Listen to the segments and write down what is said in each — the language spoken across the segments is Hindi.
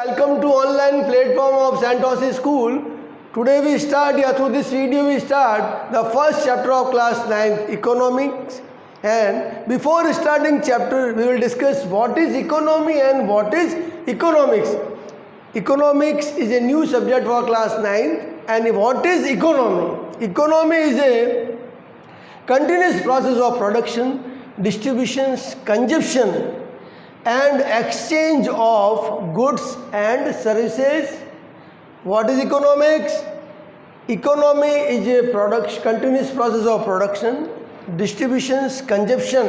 welcome to online platform of Santos School. Today we start, through this video we start the first chapter of class 9th, economics. And before starting chapter, we will discuss what is economy and what is economics. Economics is a new subject for class 9th. And what is economy? Economy is a continuous process of production, distribution, consumption and exchange of goods and services. What is economics? Economy is a continuous process of production, distribution, consumption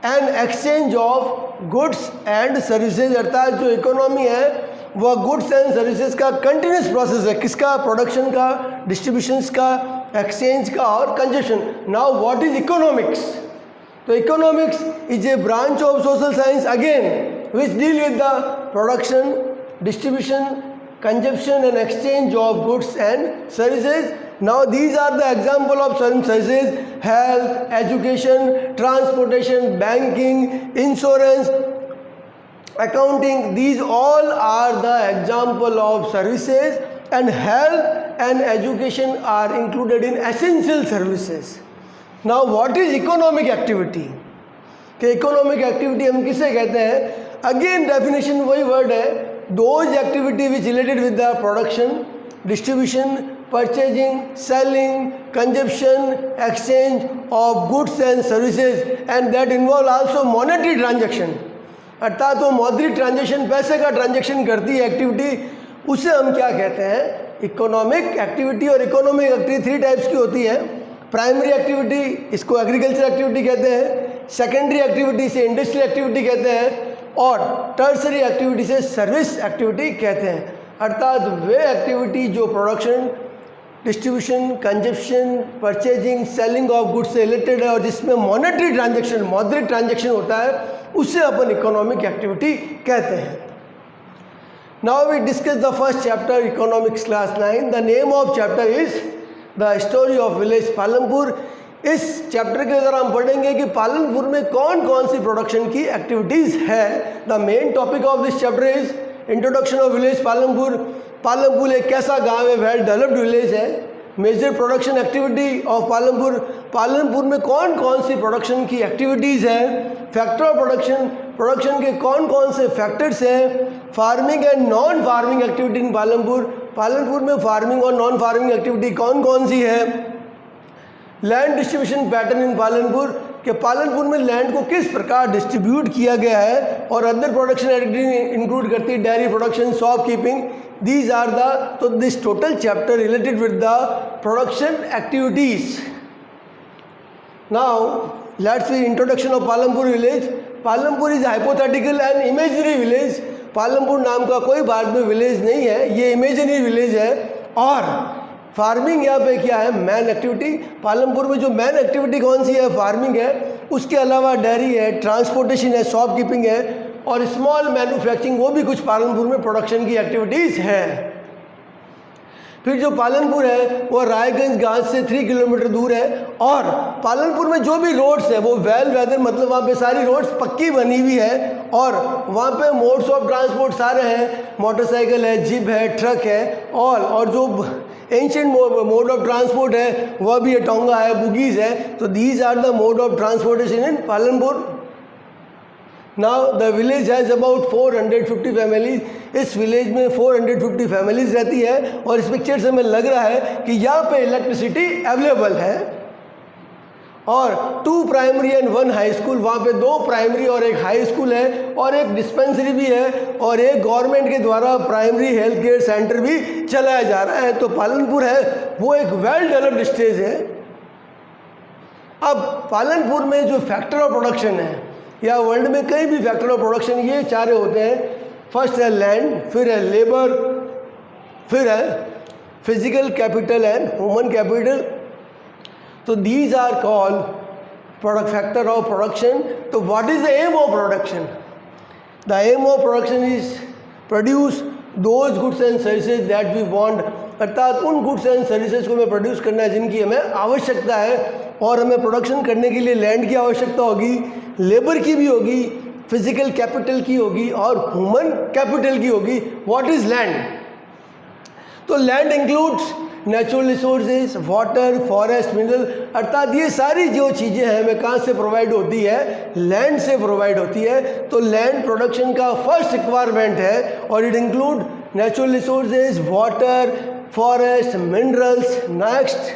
and exchange of goods and services. अर्थात जो इकोनॉमी है वह गुड्स एंड सर्विसेज का कंटिन्यूस प्रोसेस है. किसका? प्रोडक्शन का, डिस्ट्रीब्यूशंस का, एक्सचेंज का और consumption. Now what is economics? तो economics is a branch of social science again which deal with the production, distribution, consumption and exchange of goods and services. Now these are the example of certain services: health, education, transportation, banking, insurance, accounting. These all are the example of services, and health and education are included in essential services. Now what is economic activity? कि इकोनॉमिक एक्टिविटी हम किसे कहते हैं? अगेन डेफिनेशन वही वर्ड है, those activity which related with the production, distribution, purchasing, selling, consumption, exchange of goods and services, and that involve also monetary transaction. अर्थात वो मौद्रिक ट्रांजेक्शन, पैसे का ट्रांजेक्शन करती है एक्टिविटी, उसे हम क्या कहते हैं? Economic activity. और इकोनॉमिक एक्टिविटी 3 टाइप्स की होती है. प्राइमरी एक्टिविटी, इसको एग्रीकल्चर एक्टिविटी कहते हैं. सेकेंडरी एक्टिविटी से इंडस्ट्रियल एक्टिविटी कहते हैं. और टर्सरी एक्टिविटी से सर्विस एक्टिविटी कहते हैं. अर्थात वे एक्टिविटी जो production, distribution, consumption, purchasing, selling of goods से रिलेटेड है और जिसमें मॉनेटरी ट्रांजैक्शन, मौद्रिक ट्रांजैक्शन होता है, उसे अपन इकोनॉमिक एक्टिविटी कहते हैं. Now we discuss the first chapter, economics class 9. The name of chapter is the story of village Palampur. इस चैप्टर के अंदर हम पढ़ेंगे कि पालनपुर में कौन कौन सी प्रोडक्शन की एक्टिविटीज़ है. The main topic of this chapter is introduction of village Palanpur. Palanpur एक कैसा गांव है? वेल डेवलप्ड विलेज है. Major production activity of Palanpur. Palanpur में कौन कौन सी प्रोडक्शन की एक्टिविटीज़ हैं? फैक्टर ऑफ प्रोडक्शन, प्रोडक्शन के कौन कौन से फैक्टर्स हैं? Farming and non farming activity in Palanpur. Palanpur में फार्मिंग और नॉन फार्मिंग एक्टिविटी कौन कौन सी है? Land distribution pattern in Palanpur, कि पालनपुर में लैंड को किस प्रकार डिस्ट्रीब्यूट किया गया है. और अदर प्रोडक्शन एक्टिविटी इंक्लूड करती है dairy production, shop keeping. These are the, तो this total chapter related with the production activities. Now let's see introduction of Palanpur village. Palanpur is hypothetical and imaginary village. Palanpur नाम का कोई भारत में विलेज नहीं है, ये इमेजिनरी विलेज है. और फार्मिंग यहाँ पे क्या है? Man activity. पालनपुर में जो मैन एक्टिविटी कौन सी है? फार्मिंग है. उसके अलावा डेयरी है, ट्रांसपोर्टेशन है, शॉप कीपिंग है और स्मॉल मैन्युफैक्चरिंग, वो भी कुछ पालनपुर में प्रोडक्शन की एक्टिविटीज़ हैं. फिर जो पालनपुर है वो रायगंज गांव से 3 किलोमीटर दूर है. और पालनपुर में जो भी रोड्स है वो वेल वेदर, मतलब वहाँ पे सारी रोड्स पक्की बनी हुई है. और वहाँ पे मोड्स ऑफ ट्रांसपोर्ट सारे हैं, मोटरसाइकिल है, जीप है, ट्रक है. और जो एंशियंट मोड ऑफ ट्रांसपोर्ट है वह भी है, टोंगा है, बुगीज है. तो these are the mode of transportation in Palanpur. Now the village has about 450 families. इस विलेज में 450 फैमिलीज रहती है. और इस पिक्चर से हमें लग रहा है कि यहाँ पे इलेक्ट्रिसिटी अवेलेबल है. और 2 प्राइमरी एंड 1 हाई स्कूल, वहाँ पे 2 प्राइमरी और 1 हाई स्कूल है. और एक डिस्पेंसरी भी है और एक गवर्नमेंट के द्वारा प्राइमरी हेल्थ केयर सेंटर भी चलाया जा रहा है. तो पालनपुर है वो एक वेल डेवलप्ड स्टेज है. अब पालनपुर में जो फैक्टर ऑफ प्रोडक्शन है, या वर्ल्ड में कहीं भी फैक्टर ऑफ प्रोडक्शन ये 4 होते हैं. फर्स्ट है लैंड, फिर है लेबर, फिर है physical capital and human capital. तो these are called product factor of production. तो what is the aim of production? The aim of production is produce those goods and services that we want. अर्थात उन गुड्स एंड सर्विसेज को हमें प्रोड्यूस करना है जिनकी हमें आवश्यकता है. और हमें प्रोडक्शन करने के लिए लैंड की आवश्यकता होगी, लेबर की भी होगी, फिजिकल कैपिटल की होगी और ह्यूमन कैपिटल की होगी। What is land? तो land includes natural resources, water, forest, mineral, अर्थात ये सारी जो चीज़ें हैं हमें कहाँ से प्रोवाइड होती है? लैंड से प्रोवाइड होती है। तो लैंड प्रोडक्शन का फर्स्ट रिक्वायरमेंट है और it include natural resources, water, forest, minerals. Next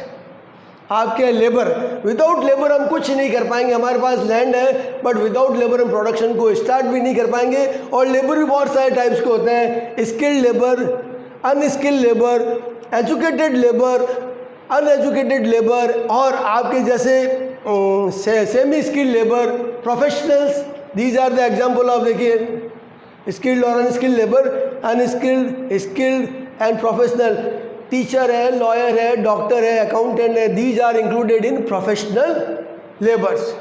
आपके लेबर। विदाउट लेबर हम कुछ नहीं कर पाएंगे। हमारे पास लैंड है बट विदाउट लेबर हम प्रोडक्शन को स्टार्ट भी नहीं कर पाएंगे। और लेबर भी बहुत सारे टाइप्स के होते हैं, skilled labour, unskilled labour, educated labour, uneducated labour, और आपके जैसे semi skilled labour, professionals. These are the example of, देखिए, स्किल्ड और unskilled labour, unskilled, skilled and professional. Teacher है, लॉयर है, डॉक्टर है, अकाउंटेंट है, these are included in professional labours.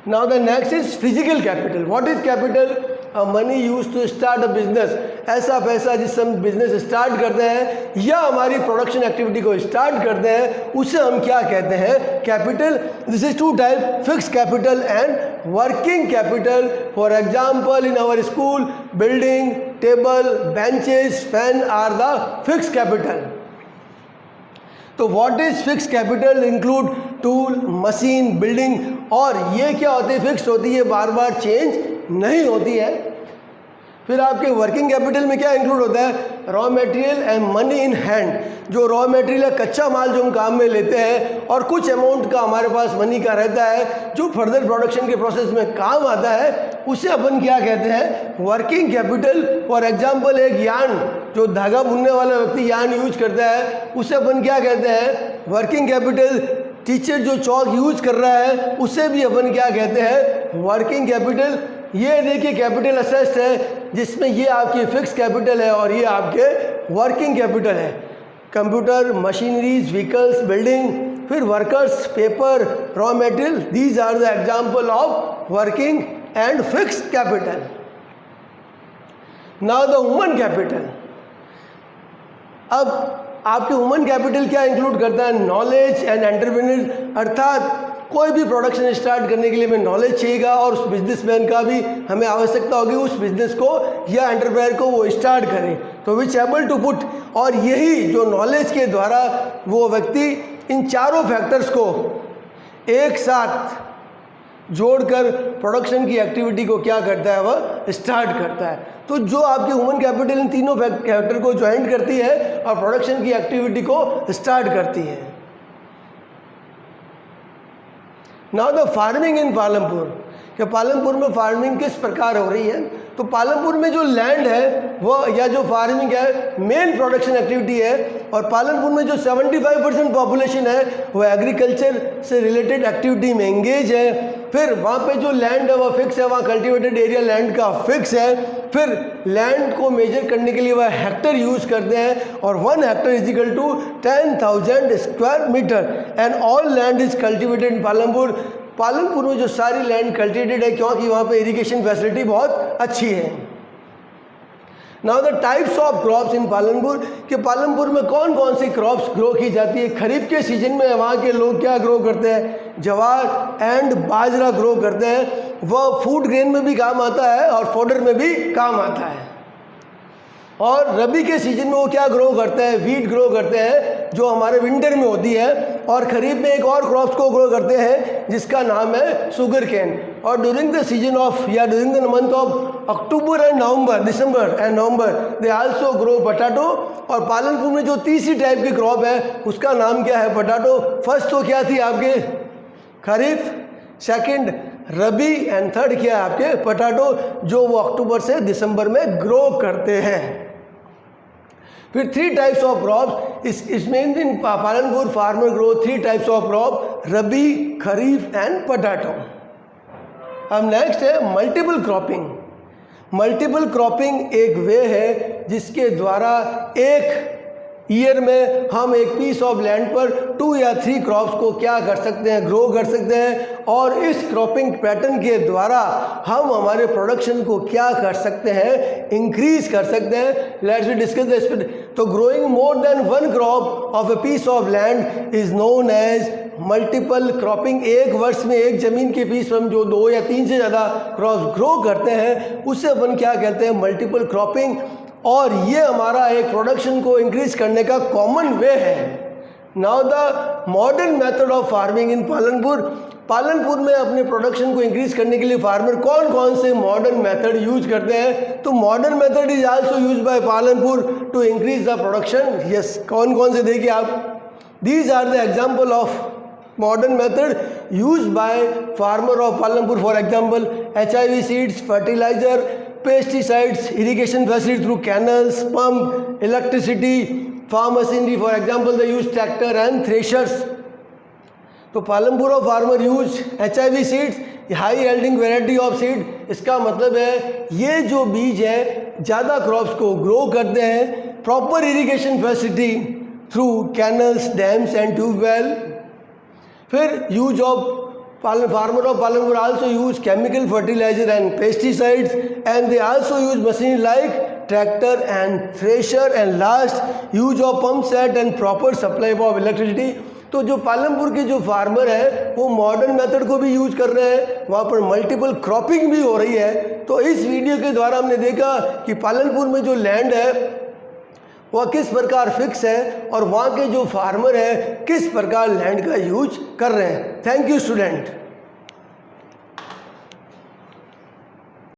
Now the next is physical capital. What is capital? Money use to start a business, ऐसा पैसा जिससे हम बिजनेस स्टार्ट करते हैं या हमारी प्रोडक्शन एक्टिविटी को स्टार्ट करते हैं, उसे हम क्या कहते हैं? Capital. This is two type, fix capital and working capital. For example, in our school, building, table, benches, fan are the fix capital. तो what is fix capital? Include tool, machine, building, और ये क्या होती है? फिक्स्ड होती है, बार बार चेंज नहीं होती है। फिर आपके वर्किंग कैपिटल में क्या इंक्लूड होता है? Raw material and money in hand. जो रॉ मटेरियल है, कच्चा माल जो हम काम में लेते हैं, और कुछ अमाउंट का हमारे पास मनी का रहता है जो फर्दर प्रोडक्शन के प्रोसेस में काम आता है, उसे अपन क्या कहते हैं? Working capital. फॉर एग्जाम्पल, एक यार्न, जो धागा बुनने वाला व्यक्ति यार्न यूज करता है, उसे अपन क्या कहते हैं? Working capital. टीचर जो चौक यूज कर रहा है, उसे भी अपन क्या कहते हैं? Working capital. ये देखिए कैपिटल असेट्स है, जिसमें ये आपकी फिक्स कैपिटल है और ये आपके वर्किंग कैपिटल है। कंप्यूटर, मशीनरीज, व्हीकल्स, बिल्डिंग, फिर workers, paper, raw material, these are the example of working and fix capital. Now the human capital. अब आपके ह्यूमन कैपिटल क्या इंक्लूड करता है? नॉलेज एंड एंटरप्रेन्योर, अर्थात कोई भी प्रोडक्शन स्टार्ट करने के लिए हमें नॉलेज चाहिएगा और उस बिजनेसमैन का भी हमें आवश्यकता होगी उस बिजनेस को या एंटरप्रेन्योर को वो स्टार्ट करे। तो विच एबल टू पुट, और यही जो नॉलेज के द्वारा वो व्यक्ति इन चारों फैक्टर्स को एक साथ जोड़कर प्रोडक्शन की एक्टिविटी को क्या करता है? वह स्टार्ट करता है। तो जो आपकी ह्यूमन कैपिटल इन तीनों फैक्टर को ज्वाइन करती है और प्रोडक्शन की एक्टिविटी को स्टार्ट करती है। Now the farming in Palampur, कि पालमपुर में फार्मिंग किस प्रकार हो रही है? तो पालमपुर में जो लैंड है वो, या जो फार्मिंग है, मेन प्रोडक्शन एक्टिविटी है। और पालमपुर में जो 75% पॉपुलेशन है वो एग्रीकल्चर से रिलेटेड एक्टिविटी में एंगेज है। फिर वहाँ पे जो लैंड है वह फिक्स है, वहाँ कल्टिवेटेड एरिया लैंड का फिक्स है। फिर लैंड को मेजर करने के लिए वह हेक्टर यूज़ करते हैं और 1 hectare is equal to 10,000 square metre and all land is cultivated in Palampur. Palampur में जो सारी लैंड कल्टिवेटेड है क्योंकि वहाँ पे इरिगेशन फैसिलिटी बहुत अच्छी है। Now the types of crops इन पालमपुर, कि पालमपुर में कौन कौन सी क्रॉप्स ग्रो की जाती है? खरीफ के सीजन में वहाँ के लोग क्या ग्रो करते हैं? जवार एंड बाजरा ग्रो करते हैं। वह फूड ग्रेन में भी काम आता है और फोडर में भी काम आता है। और रबी के सीजन में वो क्या ग्रो करते हैं? वीट ग्रो करते हैं जो हमारे विंटर में होती है। और खरीफ में एक और क्रॉप्स को ग्रो करते हैं जिसका नाम है शुगर केन। और ड्यूरिंग द सीजन ऑफ, या during the month of October and November, December and November, they also grow potato. और पालमपुर में जो तीसरी टाइप की क्रॉप है उसका नाम क्या है? पोटैटो। फर्स्ट तो क्या थी आपके? खरीफ, सेकंड रबी एंड थर्ड क्या है आपके? पोटैटो, जो वो अक्टूबर से दिसंबर में ग्रो करते हैं। फिर 3 टाइप्स ऑफ क्रॉप इसमें in Palampur farmer grow 3 types of crop, rabi, kharif and potato. अब नेक्स्ट है मल्टीपल क्रॉपिंग। मल्टीपल क्रॉपिंग एक वे है जिसके द्वारा एक ईयर में हम एक पीस ऑफ लैंड पर 2 या 3 क्रॉप्स को क्या कर सकते हैं, ग्रो कर सकते हैं, और इस क्रॉपिंग पैटर्न के द्वारा हम हमारे प्रोडक्शन को क्या कर सकते हैं, इंक्रीज कर सकते हैं। Let's discuss this. तो growing more than 1 crop of a piece of land is known as multiple cropping. एक वर्ष में एक जमीन के पीस पर हम जो 2 या 3 से ज़्यादा क्रॉप्स ग्रो करते हैं उससे अपन क्या कहते हैं, मल्टीपल क्रॉपिंग। और ये हमारा एक प्रोडक्शन को इंक्रीज करने का कॉमन वे है। Now the modern method of farming in Palanpur में अपने प्रोडक्शन को इंक्रीज करने के लिए फार्मर कौन कौन से मॉडर्न मेथड यूज करते हैं? तो modern method is also use by Palanpur to increase the production. Yes, कौन कौन से देखिए आप। These are the example of modern method used by farmer of Palanpur. For example, HIV seeds, fertilizer, pesticides, irrigation facility through canals, pump, electricity, farm machinery. For example, they use tractor and threshers. तो Palanpur of farmer use HIV seeds, high yielding variety of seed. इसका मतलब है ये जो बीज है ज़्यादा क्रॉप्स को ग्रो करते हैं। Proper irrigation facility through canals, dams and tubewell. फिर use of farmer of Palanpur also use chemical fertiliser and pesticides, and they also use machine like tractor and thresher, and last use of pump set and proper supply of electricity. तो जो पालनपुर के जो फार्मर है वो मॉडर्न मेथड को भी यूज कर रहे हैं, वहाँ पर मल्टीपल क्रॉपिंग भी हो रही है। तो इस वीडियो के द्वारा हमने देखा कि पालनपुर में जो लैंड है वह किस प्रकार फिक्स है और वहाँ के जो फार्मर हैं किस प्रकार लैंड का यूज कर रहे हैं। Thank you student.